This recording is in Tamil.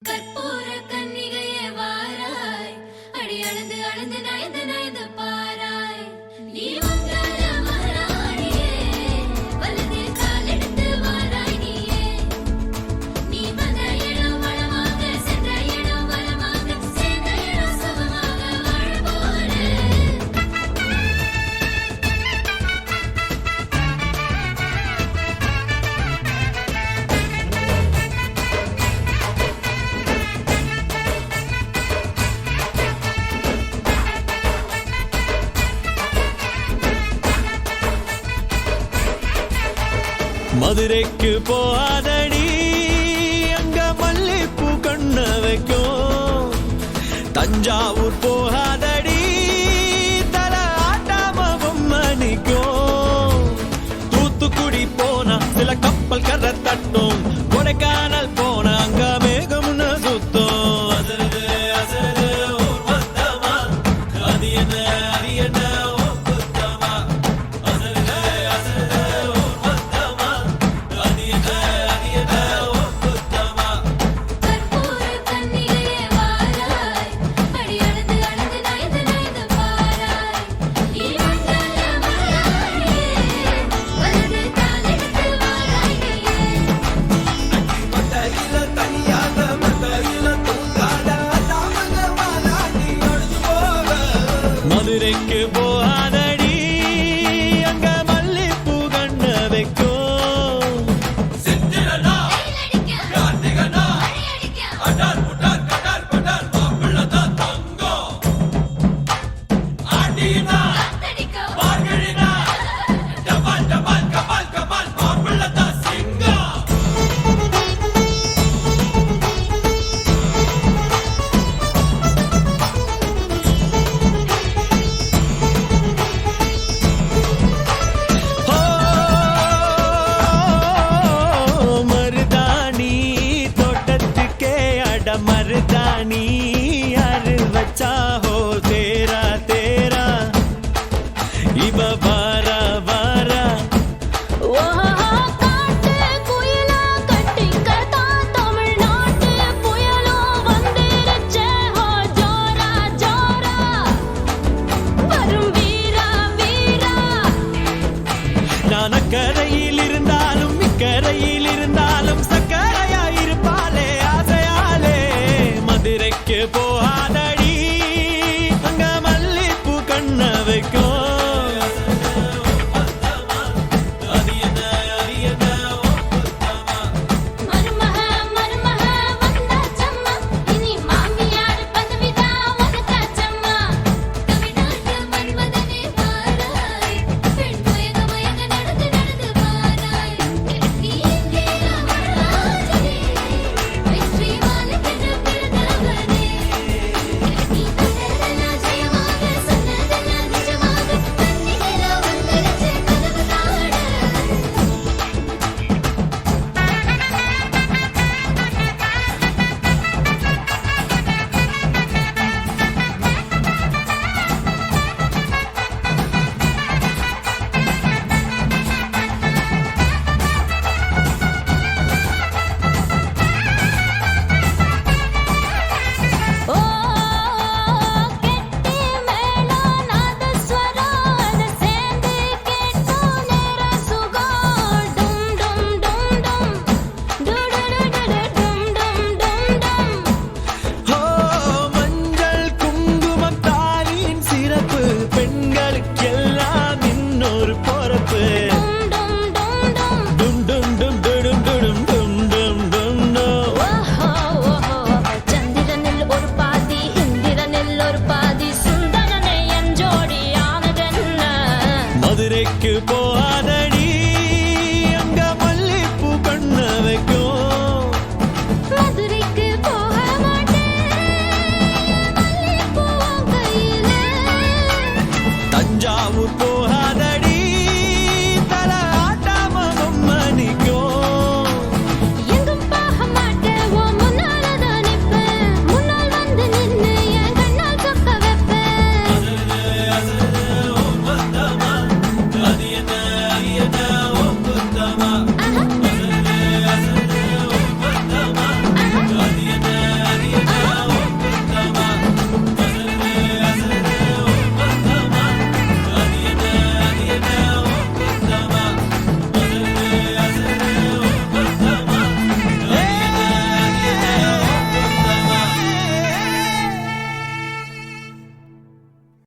கற்பூர கன்னிகையே வாராய், அடி அளந்து அளந்து நயந்து நயந்து பாராய். நீ வந்தால மகாராணியே, வலது காலெடுத்து வாராய் நீயே. நீ வந்த இடம் வளமாக, சென்ற இடம் வளமாக, சேர்ந்த இடம் சுகமாக வாழ போறேன். மதுரைக்கு போகாதடி, அங்க மல்லிப்பூ கண்ண வைக்கும். தஞ்சாவூர் போகாதடி, தல ஆட்டாம பொம்மணிக்கும். தூத்துக்குடி போனா சில கப்பல் கரை தட்டும். கொடைக்கானல் போனா அங்க மேகம்னு சுத்தும். அசருது அசருது ஊர் மொத்தமா, அது என்ன அது என்ன ஓ குத்தமா. அசருது அசருது ஊர் மொத்தமா, அது என்ன அது என்ன ஓ குத்தமா. கற்பூர கன்னிகையே வாராய், அடி அளந்து அளந்து நயந்து நயந்து பாராய். நீ வந்தால மகாராணியே, வலது காலெடுத்து வாராய் நீயே. மத்தையில தனியாக மத்தையில தூங்காத தாமங்க மாலாடி ஒழிஞ்சு போக. மதுரைக்கு போகாதடி, அங்க மல்லிப்பூ கண்ண வைக்கும். சித்திரனா வெயிலடிக்க, கார்த்திகனா மழையடிக்க, அடார் புட்டார் கடார் படார் மாப்பிள்ளதான் தங்கம். ஆண்டினா காத்தடிக்க, மார்கழினா டபால் டபால் கபால் கபால் மாப்பிள்ளதான் சிங்கம். ஓ மருதாணி தோட்டத்துக்கே அட மருதாணி யாரு வச்சா ஹோ தேரா தேரா இவ வாரா வாரா. ஓஹோ காட்டு குயிலா கட்டிக்கதா, தமிழ்நாட்டு புயலோ வந்திருச்சே ஹோ ஜோரா ஜோரா. வரும் வீரா வீரா, நான் அக்கரையில் இருந்தாலும் இக்கரையில் இருந்தாலும் சக்கரையா இருப்பாளே ஆசையாலே. மதுரைக்கு போகா